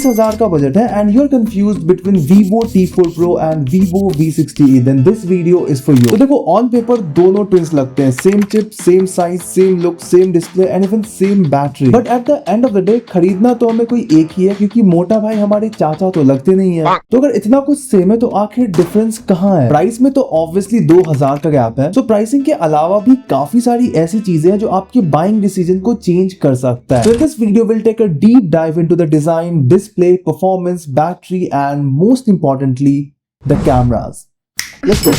20,000 का बजट है and you are confused between Vivo T4 Pro and Vivo V60e, then this video is for you. तो देखो on paper दोनों twins लगते हैं, same chip, same size, same look, same display and even same battery, but at the end of the day खरीदना तो हमें कोई एक ही है, क्योंकि मोटा भाई हमारे चाचा तो लगते नहीं है। तो अगर इतना कुछ सेम है तो आखिर डिफरेंस कहाँ है? प्राइस में तो ऑब्वियसली 2,000 का गैप है। सो प्राइसिंग के अलावा भी काफी सारी ऐसी चीजें हैं जो आपके बाइंग डिसीजन को चेंज कर सकता है। So in this video we'll take a deep dive into the design, display, performance, battery and most importantly the cameras. Let's go.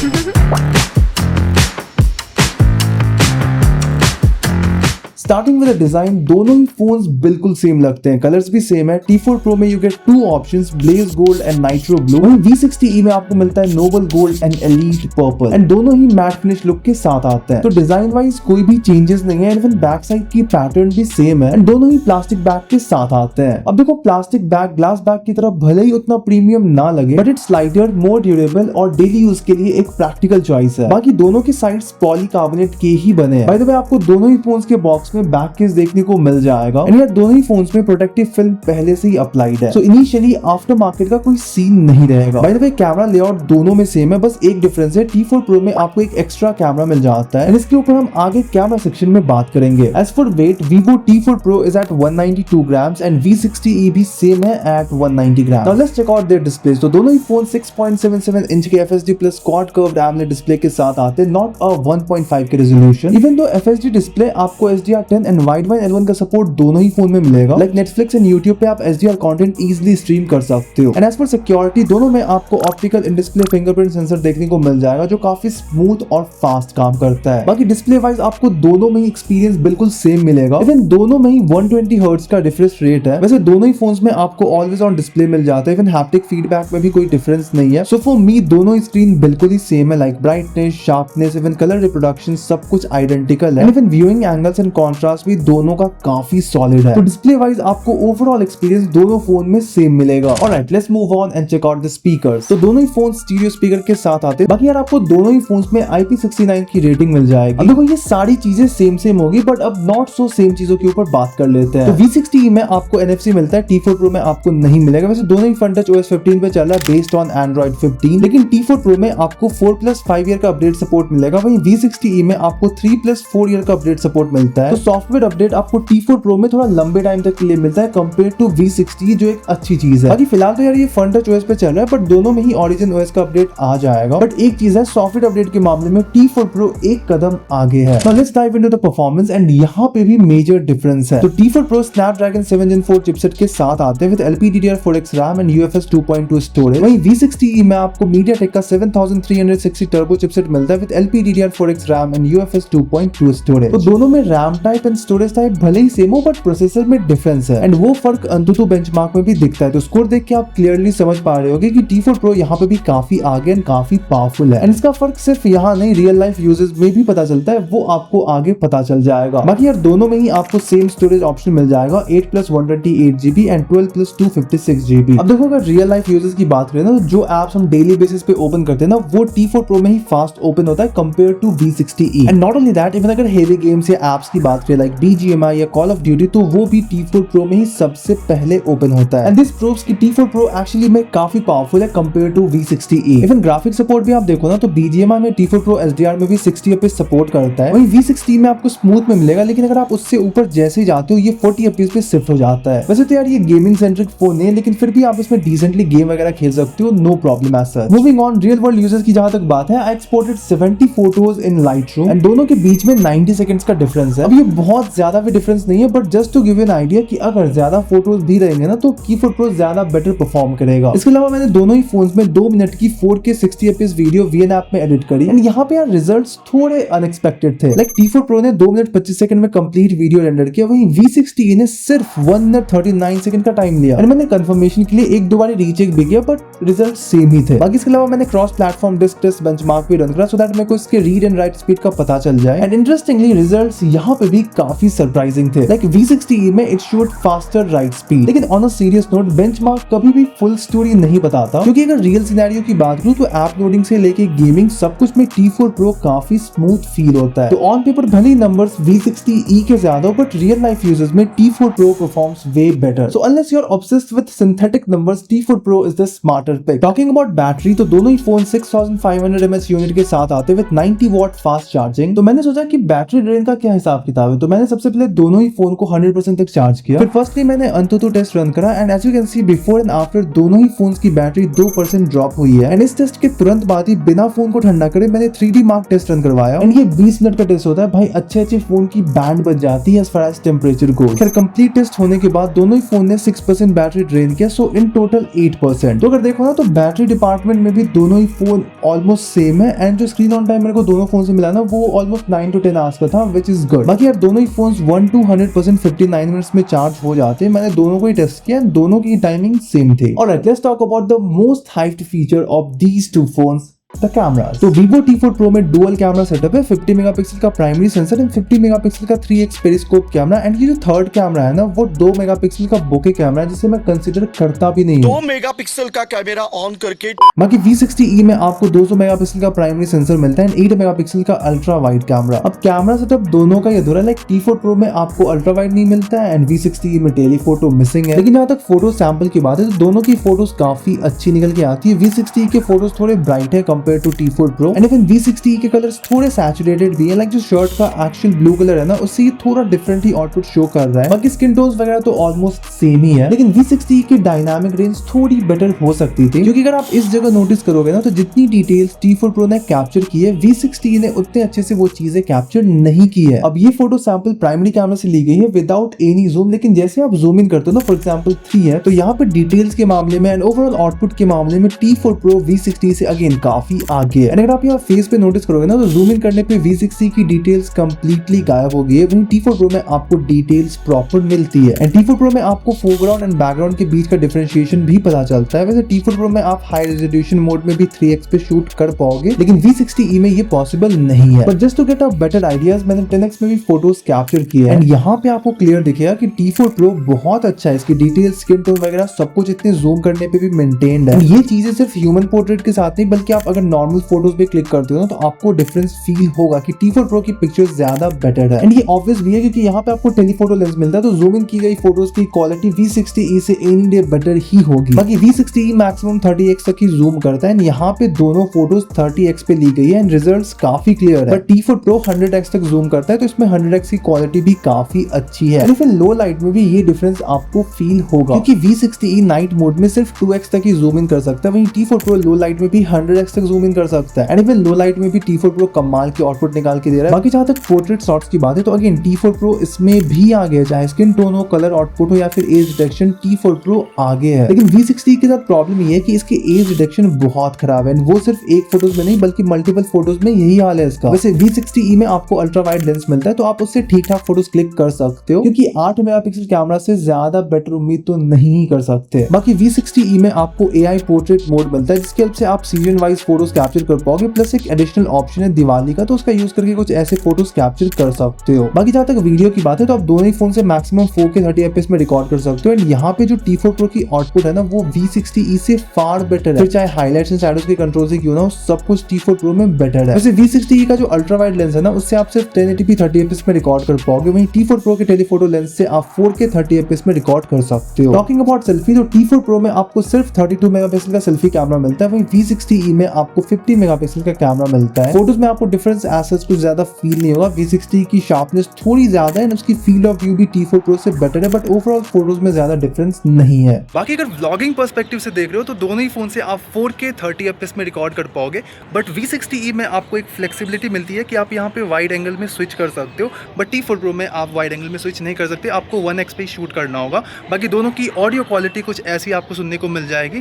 Starting with the design, दोनों ही फोन्स बिल्कुल सेम लगते हैं, colours भी सेम है। T4 Pro में you get two options, blaze gold and nitro blue. वहीं V60e में आपको मिलता है noble gold and elite purple, and दोनों ही मैट फिनिश लुक के साथ आते हैं। तो डिजाइन वाइज कोई भी चेंजेस नहीं है, इवन बैक साइड की पैटर्न भी सेम है एंड दोनों ही प्लास्टिक बैग के साथ आते हैं। अब देखो प्लास्टिक बैग ग्लास बैग की तरह भले ही उतना प्रीमियम ना लगे, but it's lighter, more durable और डेली यूज के लिए एक प्रैक्टिकल चॉइस है। बाकी दोनों के साइड्स पॉलीकार्बोनेट के ही बने हैं। बाय द वे आपको दोनों ही फोन्स के बॉक्स में बैक केस देखने को मिल जाएगा एंड यार दोनों ही फोन्स में प्रोटेक्टिव फिल्म पहले से ही अप्लाइड है। सो इनिशियली आफ्टर मार्केट का कोई सीन नहीं रहेगा। By the way camera layout दोनों में सेम है, बस एक डिफरेंस है, T4 Pro में आपको एक एक्स्ट्रा कैमरा मिल जाता है एंड इसके ऊपर हम आगे कैमरा सेक्शन में बात करेंगे। As for weight, Vivo T4 Pro is at 192 grams and V60e भी सेम है at 190 grams. Now let's check out their displays. तो दोनों ही फोन 6.77 इंच के FHD plus quad curved AMOLED display के साथ आते हैं, नॉट अ 1.5 के resolution. Even though FHD display आपको HDR10 एंड वाइड L1 का सपोर्ट दोनों ही फोन में मिलेगा। लाइक Netflix एंड YouTube पे आप HDR कंटेंट इजीली स्ट्रीम कर सकते हो। एंड एज फॉर सिक्योरिटी, दोनों में आपको optical in display fingerprint sensor देखने को मिल जाएगा जो काफी स्मूथ और फास्ट काम करता है। बाकी डिस्प्ले वाइज आपको दोनों में ही एक्सपीरियंस बिल्कुल सेम मिलेगा। इवन दोनों में ही 120 हर्ट्ज का रिफ्रेश रेट है। वैसे दोनों ही फोन्स में आपको ऑलवेज ऑन डिस्प्ले मिल जाता है, इवन हैप्टिक फीडबैक में भी कोई डिफरेंस नहीं है। सो फॉर मी दोनों ही स्क्रीन बिल्कुल ही सेम है, like brightness, sharpness, even colour reproduction सब कुछ आइडेंटिकल है। Even viewing angles and contrast भी दोनों का काफी सॉलिड है। तो डिस्प्ले वाइज आपको ओवरऑल एक्सपीरियंस दोनों फोन में सेम मिलेगा। Alright, let's move on and check out the speakers. तो दोनों ही फोन स्टीरियो स्पीकर के साथ आते हैं। बाकी यार आपको दोनों ही फोन्स में IP69 की रेटिंग मिल जाएगी। अब देखो ये सारी चीजें सेम होगी, बट अब नॉट सो सेम चीजों के ऊपर बात कर लेते हैं। तो V60e में आपको NFC मिलता है, T4 Pro में आपको नहीं मिलेगा। वैसे दोनों ही FunTouch OS 15 पे चल रहा है बेस्ड ऑन Android 15, लेकिन T4 Pro में आपको 4+5 ईयर का अपडेट सपोर्ट मिलेगा। वहीं V60e में आपको 3+4 ईयर का अपडेट सपोर्ट मिलता है। तो सॉफ्टवेयर अपडेट आपको T4 Pro में थोड़ा लंबे टाइम तक के लिए मिलता है कंपेयर टू V60, जो एक अच्छी चीज है। बाकी फिलहाल तो यार ये FunTouch OS पे चल रहा है, बट दोनों में ही Origin OS का अपडेट आ जाएगा। बट एक चीज है, सॉफ्टवेयर अपडेट के मामले में T4 Pro एक कदम आगे है। Now let's dive into the performance and यहाँ पे भी मेजर डिफरेंस है। तो T4 Pro Snapdragon 7 Gen 4 chipset के साथ आते हैं with LPDDR4X RAM and UFS 2.2 storage. वहीं V60e में आपको MediaTek का 7360 टर्बो चिपसेट मिलता है with LPDDR4X RAM and UFS 2.2 storage. तो दोनों में RAM type and storage type भले ही सेम हो, बट प्रोसेसर में डिफरेंस है एंड वो फर्क अंतुतु बेंचमार्क में भी दिखता है। तो स्कोर देख के आप क्लियरली समझ पा रहे होगे कि T4 Pro यहाँ पे भी काफी आगे एंड काफी पावरफुल है। एंड इसका फर्क सिर्फ यहाँ नहीं, रियल लाइफ यूजेस में भी पता चलता है, वो आपको आगे पता चल जाएगा। बाकी यार दोनों में ही आपको सेम स्टोरेज ऑप्शन मिल जाएगा, 8+128GB एंड 12+256GB। अब देखो अगर रियल लाइफ यूजेस की बात करें ना, तो जो एप्स हम डेली बेसिस पे ओपन करते हैं ना, वो T4 Pro में ही फास्ट ओपन होता है compare to V60e। And not only that, even अगर हेवी गेम्स या एप्स की बात करें लाइक BGMI या कॉल ऑफ ड्यूटी, तो वो भी T4 Pro में ही सबसे पहले ओपन होता है। एंड दिस प्रूव्स कि T4 Pro एक्चुअली में काफी पावरफुल है compare to V60e। Even graphic support भी आप देखो ना, तो BGMI में T4 Pro HDR में भी 60 FPS सपोर्ट करता है। वहीं V60 में आपको स्मूथ में मिलेगा, लेकिन अगर आप उससे ऊपर जैसे ही जाते हो ये 40 FPS पे शिफ्ट हो जाता है। वैसे तो यार ये गेमिंग सेंट्रिक फोन है, लेकिन फिर भी आप इसमें डिसेंटली गेम वगैरह खेल सकते हो, no problem as such. Moving on, real world users की जहां तक बात है, I exported 70 photos in Lightroom and दोनों के बीच में 90 सेकंड्स का डिफरेंस है। अब ये बहुत ज्यादा भी डिफरेंस नहीं है, but just to give you an idea कि अगर ज्यादा फोटोज भी रहेंगे ना, तो T4 Pro ज्यादा बेटर परफॉर्म करेगा। इसके अलावा मैंने दोनों ही फोन्स में 2 मिनट की 4K 60 FPS video VN app में एडिट करी एंड यहाँ पे यार रिजल्ट्स थोड़े अनएक्सपेक्टेड थे। लाइक T4 Pro ने 2 मिनट 25 सेकंड में कंप्लीट वीडियो रेंडर किया, वहीं V60e ने सिर्फ 1 मिनट 39 सेकंड का टाइम लिया एंड मैंने कंफर्मेशन के लिए एक दो बार रीचेक भी किया, बट रिजल्ट सेम ही थे। बाकी इसके अलावा मैंने cross platform disk test benchmark भी रन करा, सो दैट मेरे को इसके रीड एंड राइट स्पीड का पता चल जाए। एंड इंटरेस्टिंगली रिजल्ट्स यहाँ पे भी भी काफी सरप्राइजिंग थे। लाइक V60e में it showed faster write speed, लेकिन on a serious note benchmark कभी भी फुल स्टोरी नहीं बताता, क्योंकि अगर रियल सिनेरियो की बात करूं तो ऐप लोडिंग से लेके गेमिंग सब कुछ में T4 Pro काफी स्मूथ फील होता है। तो ऑन पेपर भले ही नंबर्स V60e के ज्यादा, बट रियल लाइफ यूजेस में T4 Pro performs way better. So unless you are obsessed with synthetic numbers, T4 Pro is the smarter pick. Talking about battery, तो दोनों ही phone 6500 mAh unit के साथ आते with 90 watt fast charging. तो मैंने सोचा कि बैटरी ड्रेन का क्या हिसाब किताब है, तो मैंने सबसे पहले दोनों ही फोन को 100% तक चार्ज किया। फिर फर्स्टली मैंने अंतुतु टेस्ट रन करा and as you can see before and after दोनों ही फोन्स की बैटरी 2% ड्रॉप हुई है। एंड इस टेस्ट के तुरंत बाद ही बिना फोन को ठंडा करे मैंने 3D मार्क टेस्ट रन करवाया एंड ये 20 मिनट का टेस्ट होता है भाई। अच्छे फोन की बैंड बच जाती है as far as temperature goes. फिर कंप्लीट टेस्ट होने के बाद दोनों ही फोन ने 6% बैटरी ड्रेन किया, सो इन टोटल 8%। तो अगर देखो ना तो बैटरी डिपार्टमेंट में भी दोनों ही फोन ऑलमोस्ट सेम है एंड जो स्क्रीन ऑन टाइम मेरे को दोनों फोन से मिला ना वो ऑलमोस्ट 9 to 10 आवर्स का था, विच इज गुड। बाकी यार दोनों ही फोन्स 1 to 100% 59 मिनट्स में चार्ज हो जाते हैं। मैंने दोनों को ही टेस्ट किया, दोनों की टाइमिंग सेम थी। Alright, let's talk about the most hyped feature of these two phones, the cameras. तो Vivo T4 Pro में डुअल कैमरा सेटअप है, 50 मेगापिक्सल का प्राइमरी सेंसर एंड 50 मेगापिक्सल का 3x पेरिस्कोप कैमरा। एंड ये जो third camera है ना वो 2 मेगापिक्सल का बोके कैमरा है, जिसे मैं कंसीडर करता भी नहीं हूं। 2 मेगापिक्सल का कैमरा ऑन करके। बाकी V60e में आपको 200 मेगापिक्सल का प्राइमरी सेंसर मिलता है एंड 8 मेगापिक्सल का अल्ट्रा वाइड कैमरा। अब कैमरा सेटअप दोनों का ही अधूरा है। लाइक T4 Pro में आपको अल्ट्रा वाइड नहीं मिलता है एंड V60e में टेलीफोटो मिसिंग है। लेकिन जहां तक फोटो सैंपल की बात है तो दोनों की फोटोज काफी अच्छी निकल के आती है। V60e के फोटोज थोड़े ब्राइट है compare to T4 Pro and even V60e के कलर्स थोड़े सैचुरेटेड भी है। लाइक जो शर्ट का एक्चुअल ब्लू कलर है ना उससे ये थोड़ा डिफरेंट ही आउटपुट शो कर रहा है। बाकी स्किन टोन्स वगैरह तो ऑलमोस्ट सेम ही है, लेकिन V60e की डायनामिक रेंज थोड़ी बेटर हो सकती थी, क्योंकि अगर आप इस जगह नोटिस करोगे ना तो जितनी डिटेल्स T4 Pro ने कैप्चर की है V60e ने उतने अच्छे से वो चीजें कैप्चर नहीं की है। अब ये फोटो सैंपल प्राइमरी कैमरा से ली गई है विदाउट एनी जूम, लेकिन जैसे आप जूम इन करते हो ना, फॉर एग्जांपल 3 है, तो यहाँ पे डिटेल्स के मामले में एंड ओवरऑल आउटपुट के मामले में T4 Pro V60e से अगेन काफी आगे है। अगर आप यहाँ फेस पे नोटिस करोगे ना तो जूम इन करने पे V60e की डिटेल्स कंप्लीटली गायब हो गई है, वहीं T4 Pro में आपको डिटेल्स प्रॉपर मिलती है। एंड T4 Pro में आपको फोरग्राउंड एंड बैकग्राउंड के बीच का डिफरेंशिएशन भी पता चलता है। वैसे T4 Pro में आप हाई रेजोल्यूशन मोड में भी 3x पे शूट कर पाओगे, लेकिन V60e में ये पॉसिबल नहीं है। But just to get a better ideas मैंने 10x में भी फोटोज कैप्चर किए हैं एंड यहाँ पे आपको क्लियर दिखेगा कि T4 Pro बहुत अच्छा है। इसकी डिटेल्स, स्किन टोन वगैरह सब कुछ इतने जूम करने पे भी मेंटेन्ड है। ये चीजें सिर्फ ह्यूमन पोर्ट्रेट के साथ नहीं, बल्कि आप अगर नॉर्मल फोटोज पे क्लिक करते हो ना तो आपको डिफरेंस फील होगा कि T4 Pro की पिक्चर्स ज्यादा बेटर है। एंड ये ऑब्वियस भी है क्योंकि यहाँ पे आपको टेलीफोटो लेंस मिलता है, तो जूम इन की गई फोटोज की क्वालिटी V60e से एनी डे बेटर ही होगी। बाकी V60e मैक्सिमम 30x तक ही जूम करता है एंड यहाँ पे दोनों फोटोज 30x पे ली गई है एंड रिजल्ट्स काफी क्लियर है। बट T4 Pro 100x तक जूम करता है, तो इसमें 100x की क्वालिटी भी काफी अच्छी है। एंड फिर लो लाइट में भी ये डिफरेंस आपको फील होगा, क्योंकि V60e नाइट मोड में सिर्फ 2x तक ही जूम इन कर सकता है, वहीं T4 Pro लो लाइट में भी 100x तक जूम इन कर सकता है। एंड इवन लो लाइट में भी T4 Pro कमाल की आउटपुट निकाल के दे रहा है। बाकी जहां तक पोर्ट्रेट शॉट्स की बात है तो अगेन T4 Pro इसमें भी आगे है, चाहे स्किन टोन हो, कलर आउटपुट हो या फिर एज डिटेक्शन, T4 Pro आगे है। लेकिन V60e के साथ प्रॉब्लम ये है कि इसकी एज डिटेक्शन बहुत खराब है। वो सिर्फ एक फोटोज में नहीं बल्कि मल्टीपल फोटोज में यही हाल है इसका। वैसे V60e में आपको अल्ट्रा वाइड लेंस मिलता है, तो आप उससे ठीक ठाक फोटोज क्लिक कर सकते हो, क्योंकि 8 मेगापिक्सल कैमरा से ज्यादा बेटर उम्मीद तो नहीं कर सकते। बाकी V60e में आपको AI पोर्ट्रेट मोड मिलता है, जिसकी हेल्प से आप सीजन वाइज फोटोज कैप्चर कर पाओगे। प्लस एक एडिशनल ऑप्शन है दिवाली का, तो उसका यूज करके कुछ ऐसे फोटोज कैप्चर कर सकते हो। बाकी जहां तक वीडियो की बात है तो आप दोनों ही फोन से मैक्सिमम 4K 30fps में रिकॉर्ड कर सकते हो। एंड यहाँ पे जो T4 Pro की आउटपुट है ना वो V60e से फार बेटर है। फिर चाहे हाईलाइट्स एंड शैडोज के कंट्रोल से क्यों ना हो, सब कुछ T4 Pro में बेटर है। वैसे V60e का जो अल्ट्रा वाइड लेंस है ना उससे आप सिर्फ 1080p 30fps में रिकॉर्ड कर पाओगे, वहीं T4 Pro के टेलीफोटो लेंस से आप 4K 30fps में रिकॉर्ड कर सकते हो। टॉकिंग अबाउट सेल्फी, तो T4 Pro में आपको सिर्फ 32 मेगापिक्सल का सेल्फी कैमरा मिलता है, वहीं V60e में आपको 50 मेगापिक्सल का कैमरा मिलता है। फोटोज में आपको डिफरेंस एसेस कुछ ज्यादा फील नहीं होगा। V60e की शार्पनेस थोड़ी ज्यादा है, उसकी फील्ड ऑफ व्यू भी T4 Pro से बेटर है, बट ओवरऑल फोटोज में ज्यादा डिफरेंस नहीं है। बाकी अगर व्लॉगिंग पर्सपेक्टिव से देख रहे हो तो दोनों ही फोन से आप 4K 30fps में रिकॉर्ड कर पाओगे, बट V60e में आपको एक फ्लेक्सिबिलिटी मिलती है कि आप यहाँ पे वाइड एंगल में स्विच कर सकते हो, बट T4 Pro में आप वाइड एंगल में स्विच नहीं कर सकते, आपको 1x पे शूट करना होगा। बाकी दोनों की ऑडियो क्वालिटी कुछ ऐसी आपको सुनने को मिल जाएगी।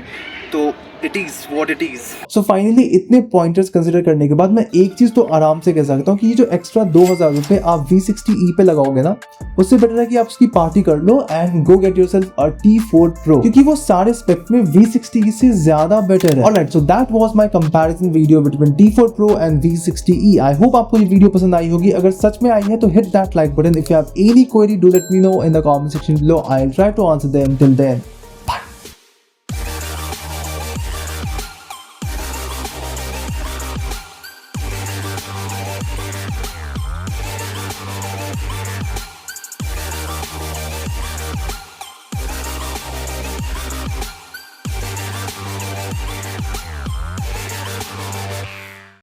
तो it is what it is. So finally इतने पॉइंटर्स कंसिडर करने के बाद मैं एक चीज तो आराम से कह सकता हूँ कि ये जो एक्स्ट्रा 2000 रुपए आप V60e पे लगाओगे ना, उससे बेटर है कि आप उसकी पार्टी कर लो and go get yourself a T4 Pro, क्योंकि वो सारे स्पेक्ट में V60e से ज्यादा बेटर है। Alright, so that was my comparison video between T4 Pro and V60e। I hope आपको ये वीडियो पसंद आई होगी। अगर सच में आई है तो hit that like button. If you have any query do let me know in the comment section below. I will try to answer them. Till then